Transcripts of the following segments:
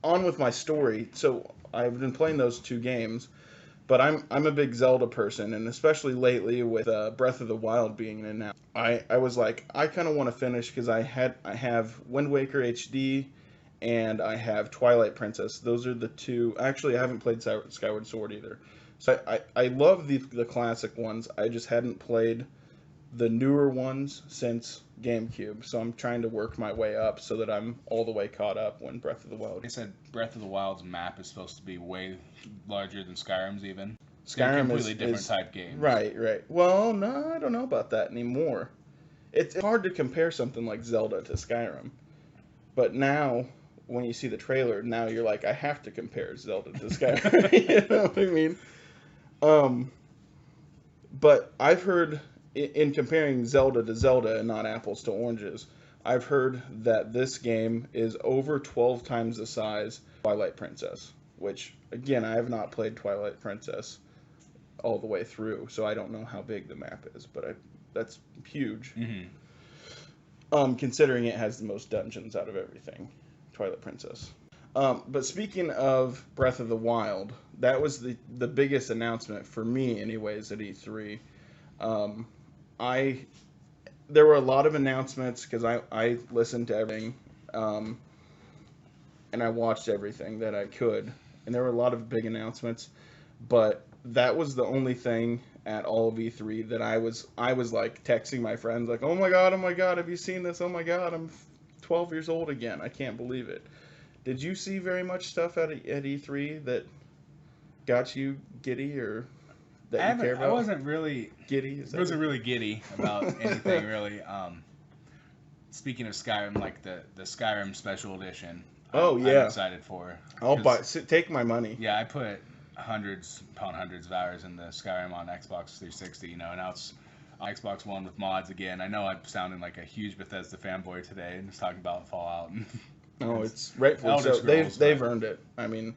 on with my story. So I've been playing those two games, but I'm a big Zelda person, and especially lately with Breath of the Wild being announced, I was like, I kind of want to finish because I have Wind Waker HD, and I have Twilight Princess. Those are the two. Actually, I haven't played Skyward Sword either. So I love the classic ones. I just hadn't played the newer ones since GameCube. So I'm trying to work my way up so that I'm all the way caught up when Breath of the Wild. They said Breath of the Wild's map is supposed to be way larger than Skyrim's even. They're Skyrim completely different type games. Right. Well, no, I don't know about that anymore. It's hard to compare something like Zelda to Skyrim. But now, when you see the trailer, now you're like, I have to compare Zelda to Skyrim. You know what I mean? But I've heard, in comparing Zelda to Zelda and not apples to oranges, I've heard that this game is over 12 times the size of Twilight Princess. Which, again, I have not played Twilight Princess all the way through, so I don't know how big the map is, but that's huge. Considering it has the most dungeons out of everything, Twilight Princess. But speaking of Breath of the Wild, that was the biggest announcement for me, anyways, at E3. There were a lot of announcements because I listened to everything, and I watched everything that I could, and there were a lot of big announcements, but that was the only thing at all of E3 that I was like texting my friends like, oh my god, have you seen this? Oh my god, I'm 12 years old again. I can't believe it. Did you see very much stuff at E3 that got you giddy or that you care about? I wasn't really giddy. Wasn't really giddy about anything really. Speaking of Skyrim, like the Skyrim Special Edition. I'm excited for. I'll buy. Take my money. Yeah, I put hundreds upon hundreds of hours in the Skyrim on Xbox 360. You know, and now it's on Xbox One with mods again. I know I'm sounding like a huge Bethesda fanboy today and just talking about Fallout. Oh, it's rightfully so. They've earned it. I mean,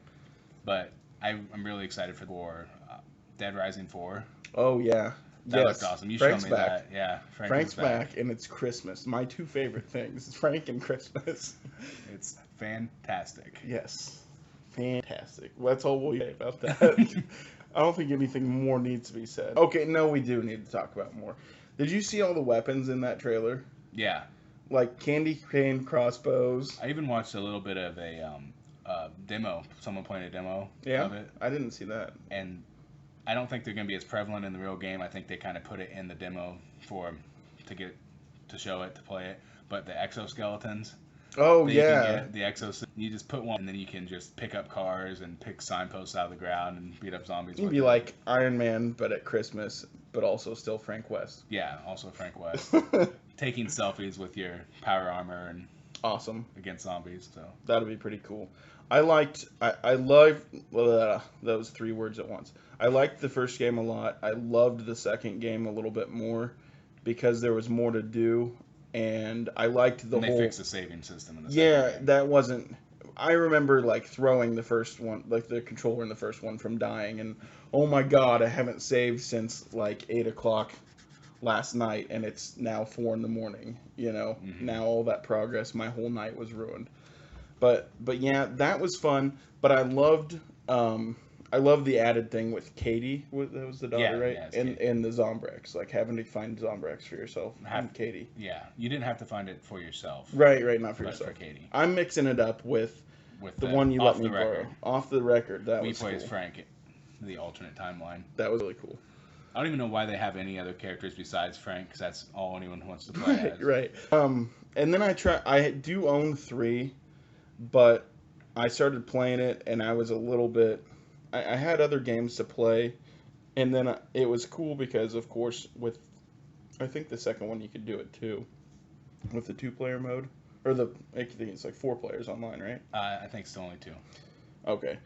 but I'm really excited for Dead Rising 4. Oh yeah. That looked awesome. You showed me that. Yeah, Frank's back, and it's Christmas. My two favorite things, Frank and Christmas. It's fantastic. Yes, fantastic. Well, that's all we'll say about that. I don't think anything more needs to be said. Okay, no, we do need to talk about more. Did you see all the weapons in that trailer? Yeah. Like candy cane crossbows. I even watched a little bit of a demo. Someone playing a demo of it. I didn't see that. And I don't think they're going to be as prevalent in the real game. I think they kind of put it in the demo to show it, to play it. But the exoskeletons. Oh, yeah. You can get the exos. You just put one, and then you can just pick up cars and pick signposts out of the ground and beat up zombies. You'd be like Iron Man, but at Christmas, but also still Frank West. Yeah, also Frank West. Taking selfies with your power armor and awesome against zombies. So that'd be pretty cool. I loved those three words at once. I liked the first game a lot. I loved the second game a little bit more because there was more to do, and I liked they fixed the saving system in the second game. That wasn't. I remember like throwing the first one, like the controller in the first one, from dying, and oh my god, I haven't saved since like 8 o'clock last night, and it's now 4 a.m. You know, now all that progress, my whole night was ruined. But yeah, that was fun. But I loved the added thing with Katie. That was the daughter, right? And the Zombrex, like having to find Zombrex for yourself. And Katie. Yeah, you didn't have to find it for yourself. Right, not for yourself. For Katie. I'm mixing it up with the one you let me borrow. Off the record, that was cool. We play as Frank, the alternate timeline. That was really cool. I don't even know why they have any other characters besides Frank, because that's all anyone wants to play as. Right. And then I do own 3, but I started playing it, and I was a little bit. I had other games to play, and then it was cool because, of course, I think the second one you could do it too, with the 2-player mode, or I think it's like 4 players online, right? I think it's only 2. Okay,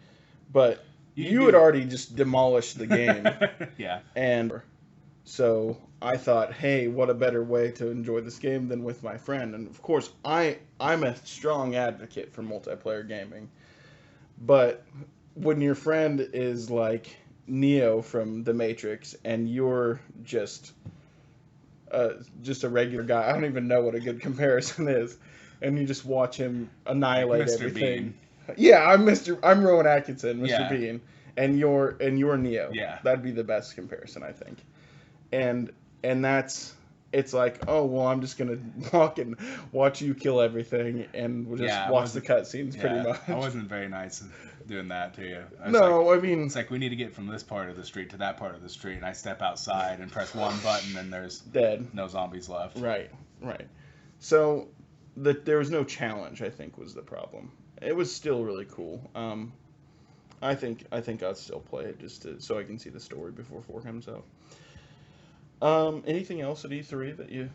but you had already just demolished the game. Yeah. And so I thought, hey, what a better way to enjoy this game than with my friend. And of course, I'm a strong advocate for multiplayer gaming. But when your friend is like Neo from The Matrix and you're just a regular guy, I don't even know what a good comparison is, and you just watch him annihilate Mr. everything. Bean. Yeah, I'm Rowan Atkinson, Mr. Yeah. Bean, and you're Neo. Yeah. That'd be the best comparison, I think. And that's it's like, oh well, I'm just gonna walk and watch you kill everything, and we'll just Yeah, I watch the wasn't- cutscenes pretty much. I wasn't very nice doing that to you. I was No, like, I mean, it's like we need to get from this part of the street to that part of the street, and I step outside and press one button, and there's dead. no zombies left. Right. So there was no challenge, I think, was the problem. It was still really cool. I think I'd still play it so I can see the story before 4 comes out. Anything else at E3 that you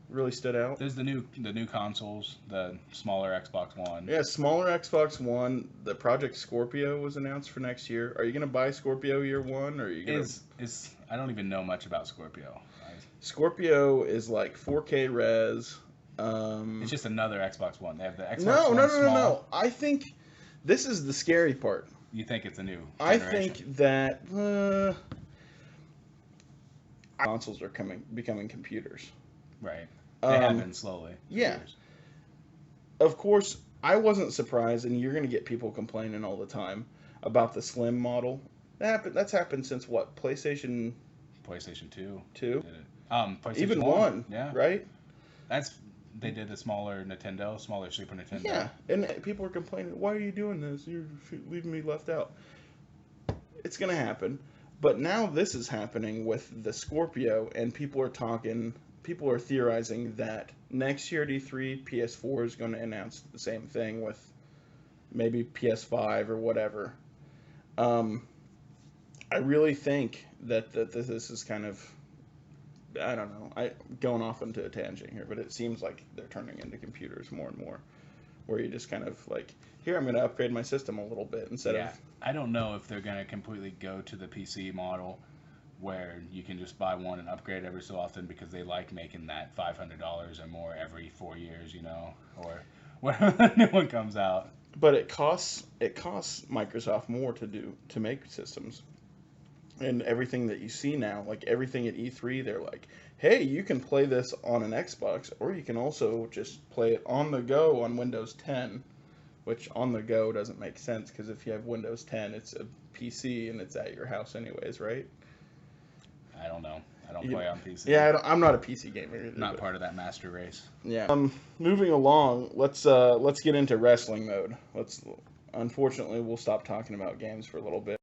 really stood out? There's the new consoles, the smaller Xbox One. Yeah, smaller Xbox One. The Project Scorpio was announced for next year. Are you gonna buy Scorpio year one, or are you gonna? Is I don't even know much about Scorpio. Scorpio is like 4K res. It's just another Xbox One. They have the Xbox No. One small. No. I think this is the scary part. You think it's a new generation? I think that consoles are becoming computers. Right. They have Um, been slowly. for yeah. years. Of course, I wasn't surprised, and you're going to get people complaining all the time about the slim model. That's happened since what? PlayStation PlayStation 2 2? did it. PlayStation Even 1, yeah. right? They did a smaller Super Nintendo. Yeah, and people are complaining, why are you doing this? You're leaving me left out. It's going to happen. But now this is happening with the Scorpio, and people are theorizing that next year at E3, PS4 is going to announce the same thing with maybe PS5 or whatever. I really think that this is kind of, I don't know, going off into a tangent here, but it seems like they're turning into computers more and more, where you just kind of like, here, I'm going to upgrade my system a little bit instead of... I don't know if they're going to completely go to the PC model where you can just buy one and upgrade every so often because they like making that $500 or more every 4 years, or whenever the new one comes out. But it costs Microsoft more to make systems. And everything that you see now, like everything at E3, they're like, hey, you can play this on an Xbox, or you can also just play it on the go on Windows 10, which on the go doesn't make sense, because if you have Windows 10, it's a PC and it's at your house anyways, right? I don't know. I don't play on PC. Yeah, I'm not a PC gamer either. Not part of that master race. Yeah. Moving along, let's get into wrestling mode. Unfortunately, we'll stop talking about games for a little bit.